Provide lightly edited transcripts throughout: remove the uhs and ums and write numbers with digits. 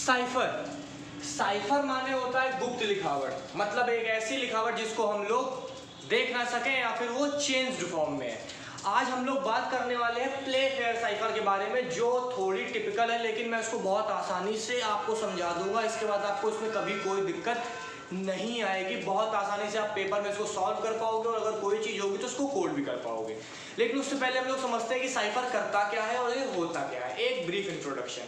Cipher, cipher माने होता है गुप्त लिखावट, मतलब एक ऐसी लिखावट जिसको हम लोग देख ना सकें या फिर वो चेंज्ड फॉर्म में है। आज हम लोग बात करने वाले हैं प्ले फेयर साइफर के बारे में, जो थोड़ी टिपिकल है, लेकिन मैं इसको बहुत आसानी से आपको समझा दूंगा। इसके बाद आपको इसमें कभी कोई दिक्कत नहीं आएगी, बहुत आसानी से आप पेपर में इसको सॉल्व कर पाओगे और अगर कोई चीज़ होगी तो उसको कोड भी कर पाओगे। लेकिन उससे पहले हम लोग समझते हैं कि साइफर करता क्या है और ये होता क्या है। एक ब्रीफ इंट्रोडक्शन।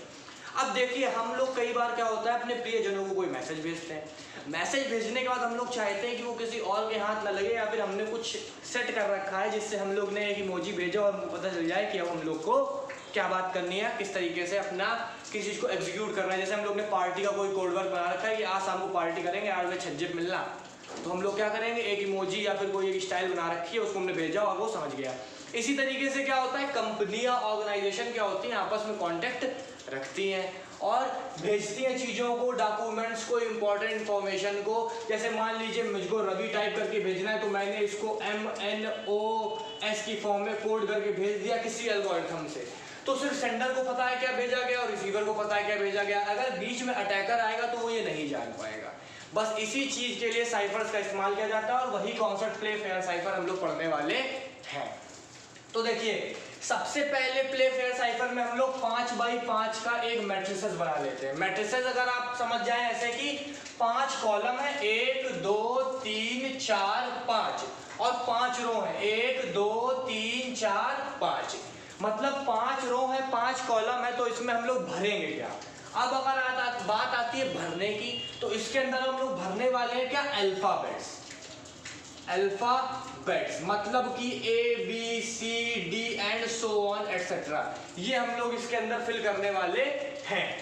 अब देखिए, हम लोग कई बार क्या होता है, अपने प्रियजनों को कोई मैसेज भेजते हैं। मैसेज भेजने के बाद हम लोग चाहते हैं कि वो किसी और के हाथ ना लगे, या फिर हमने कुछ सेट कर रखा है जिससे हम लोग ने एक इमोजी भेजा और हमको पता चल जाए कि अब हम लोग को क्या बात करनी है, किस तरीके से अपना किसी चीज़ को एग्जीक्यूट करना है। जैसे हम लोग ने पार्टी का कोई कोड वर्क बना रखा है कि आज शाम को पार्टी करेंगे, 8 बजे छज्जे पे मिलना, तो हम लोग क्या करेंगे, एक इमोजी या फिर कोई एक स्टाइल बना रखी है, उसको हमने भेजा और वो समझ गया। इसी तरीके से क्या होता है, कंपनियां, ऑर्गेनाइजेशन क्या होती हैं, आपस में कॉन्टेक्ट रखती हैं और भेजती हैं चीज़ों को, डॉक्यूमेंट्स को, इंपॉर्टेंट इन्फॉर्मेशन को। जैसे मान लीजिए मुझको रवि टाइप करके भेजना है, तो मैंने इसको MNOS की फॉर्म में कोड करके भेज दिया किसी एल्गोरिथम से, तो सिर्फ सेंडर को पता है क्या भेजा गया और रिसीवर को पता है क्या भेजा गया। अगर बीच में अटैकर आएगा तो वो ये नहीं जान पाएगा। बस इसी चीज़ के लिए साइफर्स का इस्तेमाल किया जाता है और वही कॉन्सेप्ट प्ले फेयर साइफर हम लोग पढ़ने वाले हैं। तो देखिए, सबसे पहले प्ले फेयर साइफर में हम लोग 5x5 का एक मैट्रिसेस बना लेते हैं। मैट्रिसेस अगर आप समझ जाएं ऐसे कि 5 कॉलम है, 1 2 3 4 5 और 5 रो है, 1 2 3 4 5, मतलब 5 रो है, 5 कॉलम है, तो इसमें हम लोग भरेंगे क्या। अब अगर बात आती है भरने की, तो इसके अंदर हम लोग भरने वाले हैं क्या, अल्फाबेट्स। अल्फाबेट्स मतलब कि ABCD and so on etcetera, ये हम लोग इसके अंदर फिल करने वाले हैं।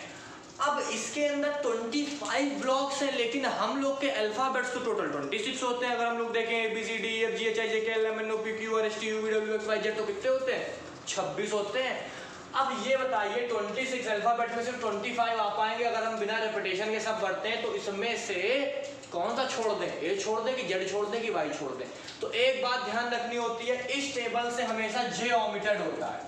अब इसके अंदर 25 ब्लॉक्स हैं, लेकिन हम लोग के अल्फाबेट्स तो टोटल 26 होते हैं। अगर हम लोग देखें ABCDEFGHIJKLMNOPQRSTUVWXYZ, तो कितने होते हैं, 26 होते हैं। अब ये बताइए, 26 अल्फाबेट में सिर्फ 25 आ पाएंगे अगर हम बिना रेपिटेशन के सब बढ़ते हैं, तो इसमें से कौन सा छोड़ दें, ए छोड़ दें कि जेड छोड़ दें कि वाई छोड़ दें। तो एक बात ध्यान रखनी होती है, इस टेबल से हमेशा जे ओमिटेड होता है,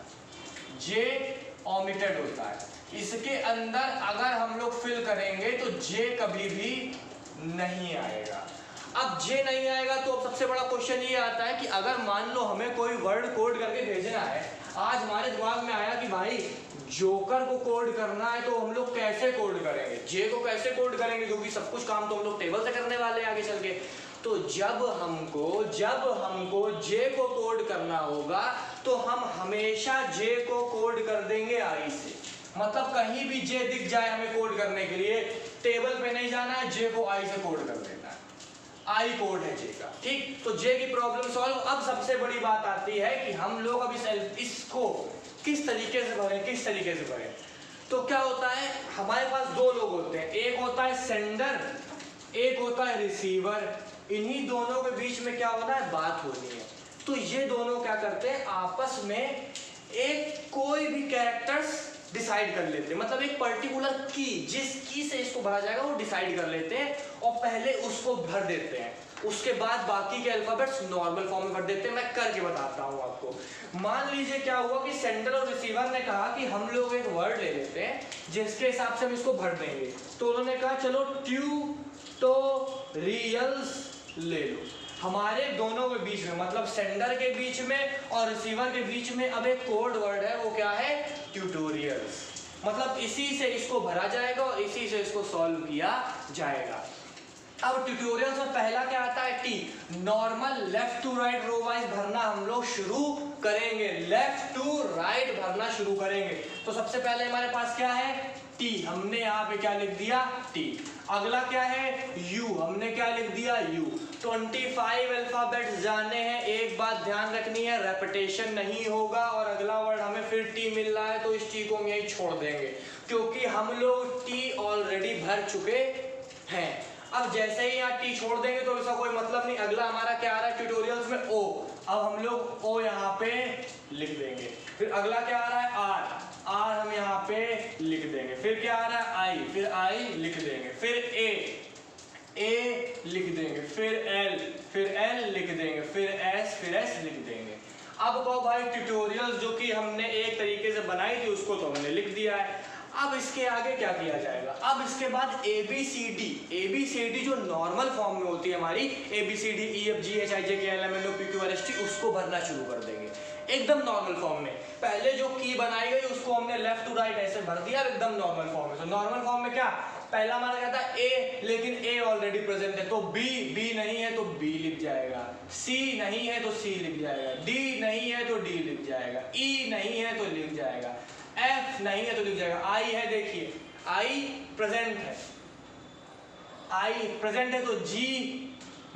जे ओमिटेड होता है। इसके अंदर अगर हम लोग फिल करेंगे तो जे कभी भी नहीं आएगा। अब जे नहीं आएगा तो सबसे बड़ा क्वेश्चन ये आता है कि अगर मान लो हमें कोई वर्ड कोड करके भेजना है, आज हमारे दिमाग में आया कि भाई जोकर को कोड करना है, तो हम लोग कैसे कोड करेंगे, जे को कैसे कोड करेंगे, क्योंकि सब कुछ काम तो हम लोग टेबल से करने वाले हैं आगे चल के। तो जब हमको जे को कोड करना होगा, तो हम हमेशा जे को कोड कर देंगे आई से। मतलब कहीं भी जे दिख जाए हमें कोड करने के लिए, टेबल पे नहीं जाना है, जे को आई से कोड कर देना है, आई कोड है जे का, ठीक। तो जे की प्रॉब्लम सॉल्व। अब सबसे बड़ी बात आती है कि हम लोग अब इसको किस तरीके से भरें। तो क्या होता है, हमारे पास 2 लोग होते हैं, एक होता है सेंडर, एक होता है रिसीवर। इन्हीं दोनों के बीच में क्या होना है, बात होनी है। तो ये दोनों क्या करते हैं, आपस में एक कोई भी कैरेक्टर्स डिसाइड कर लेते हैं, मतलब एक पर्टिकुलर की, जिस की से इसको भरा जाएगा वो डिसाइड कर लेते हैं और पहले उसको भर देते हैं। उसके बाद बाकी के अल्फाबेट्स नॉर्मल फॉर्म में भर देते हैं। मैं करके बताता हूँ आपको। मान लीजिए क्या हुआ कि सेंडर और रिसीवर ने कहा कि हम लोग एक वर्ड ले लेते हैं जिसके हिसाब से हम इसको भर देंगे। तो उन्होंने कहा चलो ट्यूटोरियल्स ले लो। हमारे दोनों के बीच में, मतलब सेंडर के बीच में और रिसीवर के बीच में अब एक कोड वर्ड है, वो क्या है, ट्यूटोरियल्स। मतलब इसी से इसको भरा जाएगा और इसी से इसको सॉल्व किया जाएगा। अब ट्यूटोरियल्स में पहला क्या आता है, T. Normal left to right row wise भरना हम लोग शुरू करेंगे, लेफ्ट टू राइट भरना शुरू करेंगे। तो सबसे पहले हमारे पास क्या है, टी। हमने यहाँ पे क्या लिख दिया, टी। अगला क्या है, यू। हमने क्या लिख दिया, यू। 25 अल्फाबेट्स जाने हैं। एक बात ध्यान रखनी है, रेपिटेशन नहीं होगा और अगला वर्ड हमें फिर टी मिल रहा है तो इस टी को हम यही छोड़ देंगे, क्योंकि हम लोग टी ऑलरेडी भर चुके हैं। अब जैसे ही यहाँ टी छोड़ देंगे तो इसका कोई मतलब नहीं। अगला हमारा क्या आ रहा है ट्यूटोरियल्स में, ओ। अब हम लोग ओ यहाँ पे लिख देंगे। फिर अगला क्या आ रहा है, आर। आर हम यहाँ पे लिख देंगे। फिर क्या आ रहा है, आई। फिर आई लिख देंगे। फिर ए लिख देंगे। फिर एल लिख देंगे। फिर एस लिख देंगे। अब कहो भाई ट्यूटोरियल्स जो कि हमने एक तरीके से बनाई थी उसको तो हमने लिख दिया है। अब इसके आगे क्या किया जाएगा, अब इसके बाद ABCD जो नॉर्मल फॉर्म में होती है हमारी ABCD EFG HIJ KL MNO PQ RST, उसको भरना शुरू कर देंगे एकदम नॉर्मल फॉर्म में। पहले जो की बनाई गई उसको हमने लेफ्ट टू राइट ऐसे भर दिया एकदम नॉर्मल फॉर्म में। तो नॉर्मल फॉर्म में क्या, पहला हमारा क्या था A, लेकिन A ऑलरेडी प्रेजेंट है तो B नहीं है तो B लिख जाएगा, C नहीं है तो C लिख जाएगा, D नहीं है तो D लिख जाएगा, E नहीं है तो लिख जाएगा, F नहीं है तो लिख जाएगा, I है, देखिए I प्रेजेंट है, I प्रेजेंट है तो G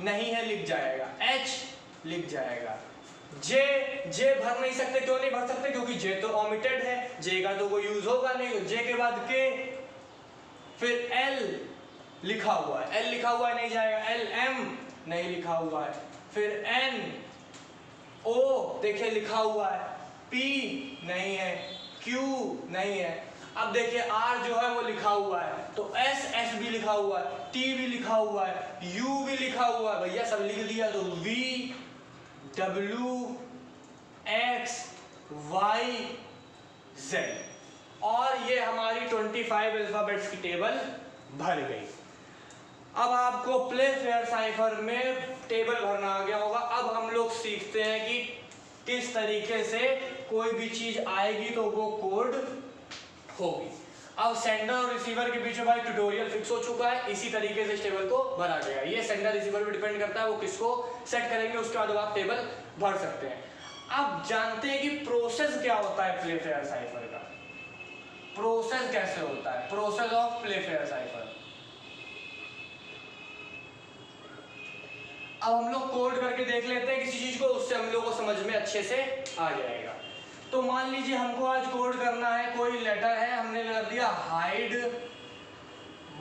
नहीं है लिख जाएगा, H लिख जाएगा, J भर नहीं सकते, क्यों नहीं भर सकते, क्योंकि J तो ओमिटेड है, J का तो कोई यूज होगा नहीं, तो J के बाद K, फिर L लिखा हुआ है, L लिखा हुआ है नहीं जाएगा, LM नहीं लिखा हुआ है, फिर N O देखिए लिखा हुआ है, P नहीं है, Q नहीं है, अब देखिए R जो है वो लिखा हुआ है, तो S भी लिखा हुआ है, T भी लिखा हुआ है, U भी लिखा हुआ है, भैया सब लिख दिया, तो V W X Y Z, और ये हमारी 25 अल्फाबेट्स की टेबल भर गई। अब आपको प्ले फेयर साइफर में टेबल भरना आ गया होगा। अब हम लोग सीखते हैं कि किस तरीके से कोई भी चीज आएगी तो वो कोड होगी। अब सेंडर और रिसीवर के बीच में भाई ट्यूटोरियल फिक्स हो चुका है, इसी तरीके से इस टेबल को भरा गया। ये सेंडर रिसीवर पे डिपेंड करता है वो किसको सेट करेंगे, उसके बाद आप टेबल भर सकते हैं। अब जानते हैं कि प्रोसेस क्या होता है प्ले फेयर साइफर का, प्रोसेस कैसे होता है, process of play fair cipher. अब हम लोग कोड करके देख लेते हैं किसी चीज को, उससे हम लोग को समझ में अच्छे से आ जाएगा। तो मान लीजिए हमको आज कोड करना है, कोई लेटर है, हमने कर दिया हाइड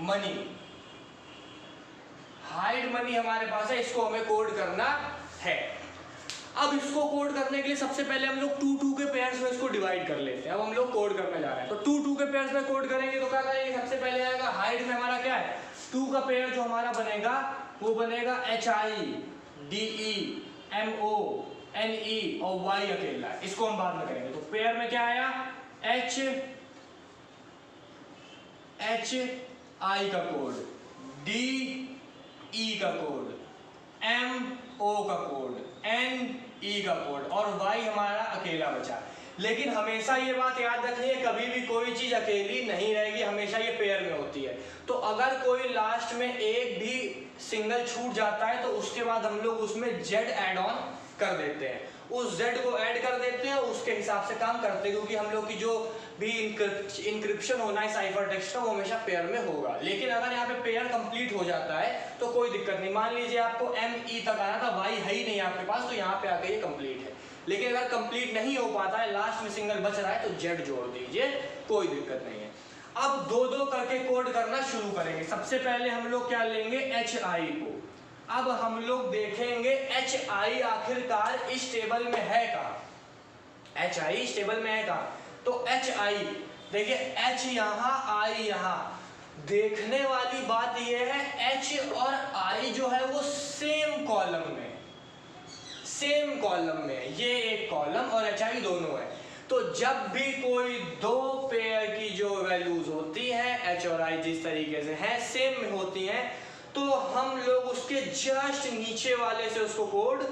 मनी, हाइड मनी हमारे पास है, इसको हमें कोड करना है। अब इसको कोड करने के लिए सबसे पहले हम लोग 2 के पेयर्स में इसको डिवाइड कर लेते हैं। अब हम लोग कोड करने जा रहे हैं, तो 2 के पेयर्स में कोड करेंगे तो क्या करेंगे, सबसे पहले आएगा हाइड में हमारा क्या है, 2 का पेयर जो हमारा बनेगा वो बनेगा HIDEMONE और Y अकेला, इसको हम बाद में करेंगे। तो पेयर में क्या आया, HI का कोड, DE का कोड, MO का कोड, NE का कोड और Y हमारा अकेला बचा। लेकिन हमेशा ये बात याद रखनी है, कभी भी कोई चीज अकेली नहीं रहेगी, हमेशा ये पेयर में होती है। तो अगर कोई लास्ट में एक भी सिंगल छूट जाता है तो उसके बाद हम लोग उसमें Z ऐड ऑन कर देते हैं, उस Z को ऐड कर देते हैं, उसके हिसाब से काम करते हैं, क्योंकि हम लोग की जो भी इंक्रिप्शन होना है साइफर टेक्स्ट का वो हमेशा पेयर में होगा। लेकिन अगर यहाँ पे पेयर कंप्लीट हो जाता है तो कोई दिक्कत नहीं। मान लीजिए आपको ME तक आना था, Y है ही नहीं आपके पास, तो यहाँ पे आके ये कंप्लीट है। लेकिन अगर कंप्लीट नहीं हो पाता है, लास्ट में सिंगल बच रहा है, तो Z जोड़ दीजिए, कोई दिक्कत नहीं है। अब 2 करके कोड करना शुरू करेंगे। सबसे पहले हम लोग क्या लेंगे, HI को। अब हम लोग देखेंगे HI आखिरकार इस टेबल में है कहाँ, HI इस टेबल में है कहाँ, तो HI देखिए, H यहाँ I यहाँ। देखने वाली बात यह है H और I जो है वो सेम कॉलम में, सेम कॉलम में, ये एक कॉलम और HI दोनों है। तो जब भी कोई 2 पेयर की जो वैल्यूज होती हैं H और I जिस तरीके से हैं सेम में होती हैं, तो हम लोग उसके जस्ट नीचे वाले से उसको कोड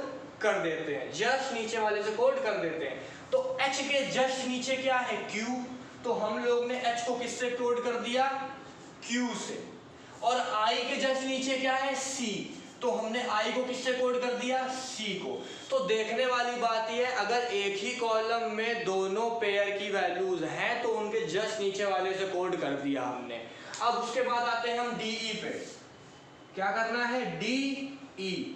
कर देते हैं, जस्ट नीचे वाले से कोड कर देते हैं। तो H के जस्ट नीचे क्या है, Q, तो हम लोग ने H को किससे कोड कर दिया, Q से। और I के जस्ट नीचे क्या है, C, तो हमने I को किससे कोड कर दिया, C को। तो देखने वाली बात यह है, अगर एक ही कॉलम में दोनों पेयर की वैल्यूज हैं तो उनके जस्ट नीचे वाले से कोड कर दिया हमने। अब उसके बाद आते हैं हम DE पे, क्या करना है, DE।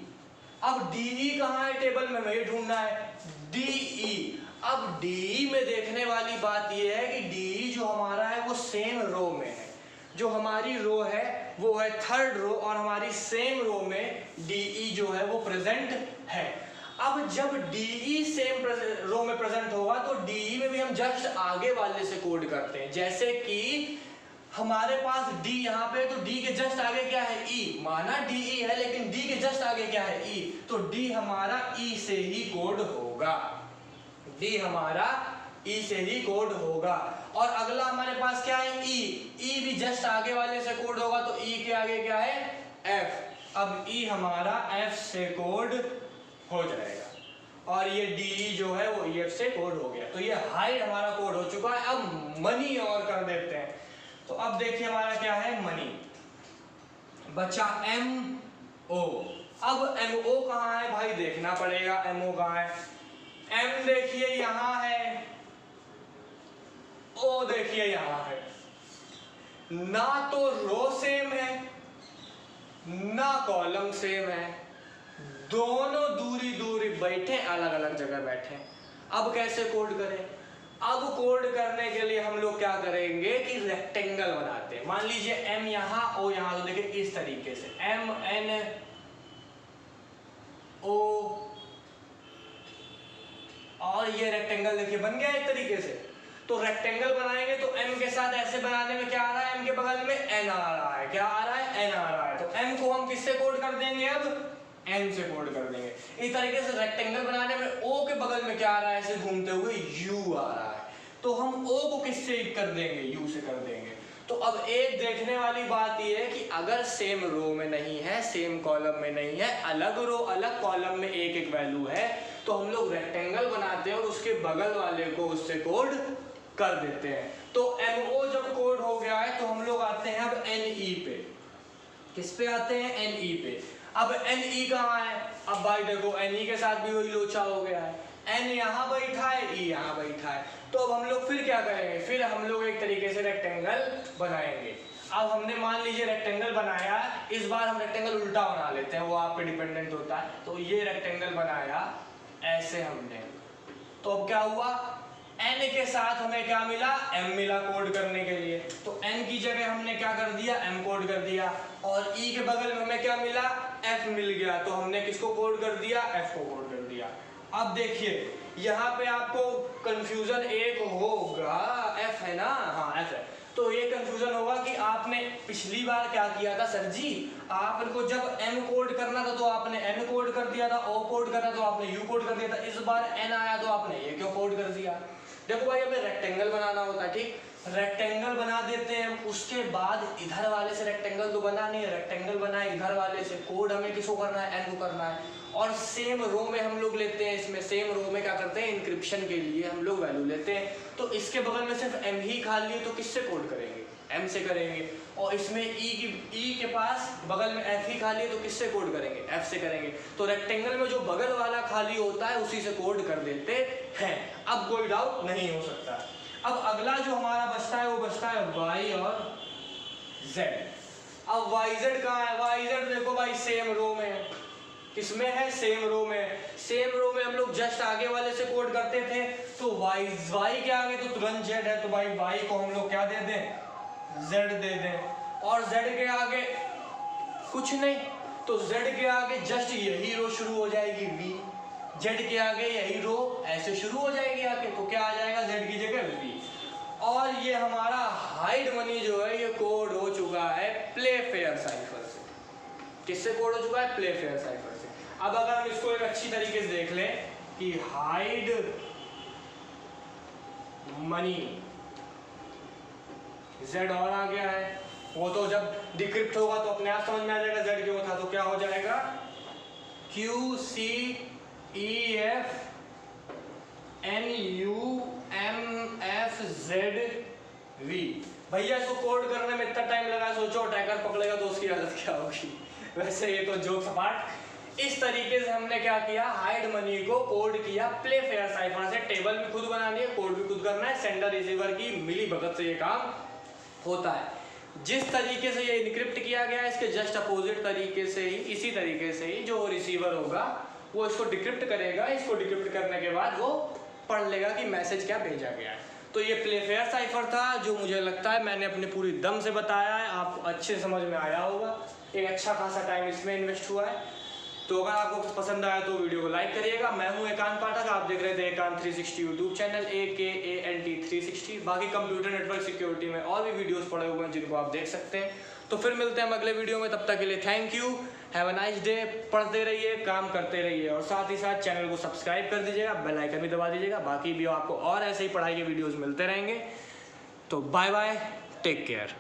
अब DE कहाँ है टेबल में, हमें ढूंढना है DE। अब DE में देखने वाली बात यह है कि DE जो हमारा है वो सेम रो में है, जो हमारी रो है वो है 3rd रो, और हमारी सेम रो में DE जो है वो प्रेजेंट है। अब जब DE सेम रो में प्रेजेंट होगा तो DE में भी हम जस्ट आगे वाले से कोड करते हैं। जैसे कि हमारे पास D यहाँ पे, तो D के जस्ट आगे क्या है, E, माना DE है लेकिन D के जस्ट आगे क्या है, E, तो D हमारा E से ही कोड होगा, D हमारा ई से ही कोड होगा। और अगला हमारे पास क्या है, ई। ई भी जस्ट आगे वाले से कोड होगा, तो ई के आगे क्या है, एफ। अब ई हमारा एफ से कोड हो जाएगा और ये डी जो है वो एफ से कोड हो गया। तो ये हाइड हमारा कोड हो चुका है। अब मनी और कर देते हैं। तो अब देखिए हमारा क्या है, मनी बचा एम ओ। अब एम ओ कहाँ है भाई, देखना पड़ेगा एम ओ कहाँ है। एम देखिए यहाँ है, ओ देखिए यहाँ है। ना तो रो सेम है ना कॉलम सेम है, दोनों दूरी दूरी बैठे, अलग अलग जगह बैठे। अब कैसे कोड करें, अब कोड करने के लिए हम लोग क्या करेंगे कि रेक्टेंगल बनाते हैं। मान लीजिए एम यहाँ ओ यहाँ, तो देखिए इस तरीके से एम एन ओ, और ये रेक्टेंगल देखिए बन गया एक तरीके से। तो रेक्टेंगल बनाएंगे तो एम के साथ ऐसे बनाने में क्या आ रहा है, एम के बगल में एन आ रहा है, क्या आ रहा है, एन आ रहा है। तो एम को हम किससे कोड कर देंगे, अब एन से कोड कर देंगे। इस तरीके से रेक्टेंगल बनाने में ओ के बगल में क्या आ रहा है, ऐसे घूमते हुए यू आ रहा है। तो हम ओ को किससे कर देंगे, यू से कर देंगे। तो अब एक देखने वाली बात यह है कि अगर सेम रो में नहीं है, सेम कॉलम में नहीं है, अलग रो अलग कॉलम में एक एक वैल्यू है, तो हम लोग रेक्टेंगल बनाते हैं और उसके बगल वाले को उससे कोड कर देते हैं। तो MO जब कोड हो गया है तो हम लोग आते हैं अब NE पे। किस पे आते हैं, NE पे। अब NE कहाँ है, अब भाई देखो NE के साथ भी वही लोचा हो गया है। N यहाँ बैठा है, E यहाँ बैठा है। तो अब हम लोग फिर क्या करेंगे, फिर हम लोग एक तरीके से रेक्टेंगल बनाएंगे। अब हमने मान लीजिए रेक्टेंगल बनाया, इस बार हम रेक्टेंगल उल्टा बना लेते हैं, वो आप पे डिपेंडेंट होता है। तो ये रेक्टेंगल बनाया ऐसे हमने, तो अब क्या हुआ, n के साथ हमें क्या मिला, m मिला कोड करने के लिए। तो n की जगह हमने क्या कर दिया, m कोड कर दिया। और e के बगल में हमें क्या मिला, f मिल गया। तो हमने किसको कोड कर दिया, f को कोड कर दिया। अब देखिए यहाँ पे आपको कंफ्यूजन एक होगा, f है ना, हाँ f है। तो ये कंफ्यूजन होगा कि आपने पिछली बार क्या किया था सर जी, आपको जब m कोड करना था तो आपने n कोड कर दिया था, o कोड करना तो आपने u कोड कर दिया था। इस बार n आया तो आपने ये क्यों कोड कर दिया। देखो भाई हमें रेक्टेंगल बनाना होता है, ठीक, रेक्टेंगल बना देते हैं। उसके बाद इधर वाले से रेक्टेंगल तो बना नहीं है, रेक्टेंगल बनाए इधर वाले से, कोड हमें किसको करना है, n को करना है। और सेम रो में हम लोग लेते हैं, इसमें सेम रो में क्या करते हैं, इंक्रिप्शन के लिए हम लोग वैल्यू लेते हैं। तो इसके बगल में सिर्फ m ही खाली है, तो किससे कोड करेंगे, m से करेंगे। और इसमें e के पास बगल में f ही खाली है, तो किससे कोड करेंगे, f से करेंगे। तो रेक्टेंगल में जो बगल वाला खाली होता है उसी से कोड कर देते हैं। अब कोई डाउट नहीं हो सकता। अब अगला जो हमारा बचता है वो बचता है y और z। अब yz कहाँ है, yz देखो भाई सेम रो में है। किसमें है, सेम रो में। सेम रो में हम लोग जस्ट आगे वाले से कोड करते थे, तो y के आगे तो तुरंत z है, तो भाई y को हम लोग क्या दे दें, z दे दें। और z के आगे कुछ नहीं, तो z के आगे जस्ट यही रो शुरू हो जाएगी v, z के आगे यही रो ऐसे शुरू हो जाएगी आगे, तो क्या आ जाएगा, z की जगह v। और ये हमारा हाइड मनी जो है ये कोड हो चुका है प्ले फेयर साइफर से। किससे कोड हो चुका है, प्ले फेयर साइफर से। अब अगर हम इसको एक अच्छी तरीके से देख लें कि हाइड मनी z और आ गया है, वो तो जब डिक्रिप्ट होगा तो अपने आप समझ में आ जाएगा z क्यों था। तो क्या हो जाएगा, QCEFNUMFZV। भैया इसको कोड करने में इतना टाइम लगा, सोचो अटैकर पकड़ेगा तो उसकी हालत क्या होगी। वैसे ये तो जोक सपाट। इस तरीके से हमने क्या किया, हाइड मनी को कोड किया प्ले फेयर साइफर से। टेबल भी खुद बनानी है, कोड भी खुद करना है, सेंडर रिसीवर की मिली भगत से ये काम होता है। जिस तरीके से ये इनक्रिप्ट किया गया है, इसके जस्ट अपोजिट तरीके से ही, इसी तरीके से ही जो रिसीवर होगा वो इसको डिक्रिप्ट करेगा। इसको डिक्रिप्ट करने के बाद वो पढ़ लेगा कि मैसेज क्या भेजा गया है। तो ये प्ले फेयर साइफर था, जो मुझे लगता है मैंने अपने पूरी दम से बताया है, आपको अच्छे समझ में आया होगा। एक अच्छा खासा टाइम इसमें इन्वेस्ट हुआ है। तो अगर आपको पसंद आया तो वीडियो को लाइक करिएगा। मैं हूं एकांत पाठक, आप देख रहे थे एकांत 360 यूट्यूब चैनल, AKANT 360। बाकी कंप्यूटर नेटवर्क सिक्योरिटी में और भी वीडियोस पड़े हुए हैं जिनको आप देख सकते हैं। तो फिर मिलते हैं हम अगले वीडियो में, तब तक के लिए thank you, have a nice day. पढ़ते रहिए, काम करते रहिए और साथ ही साथ चैनल को सब्सक्राइब कर दीजिएगा, बेल आइकन भी दबा दीजिएगा। बाकी भी आपको और ऐसे ही पढ़ाई के वीडियोज़ मिलते रहेंगे। तो बाय बाय, टेक केयर।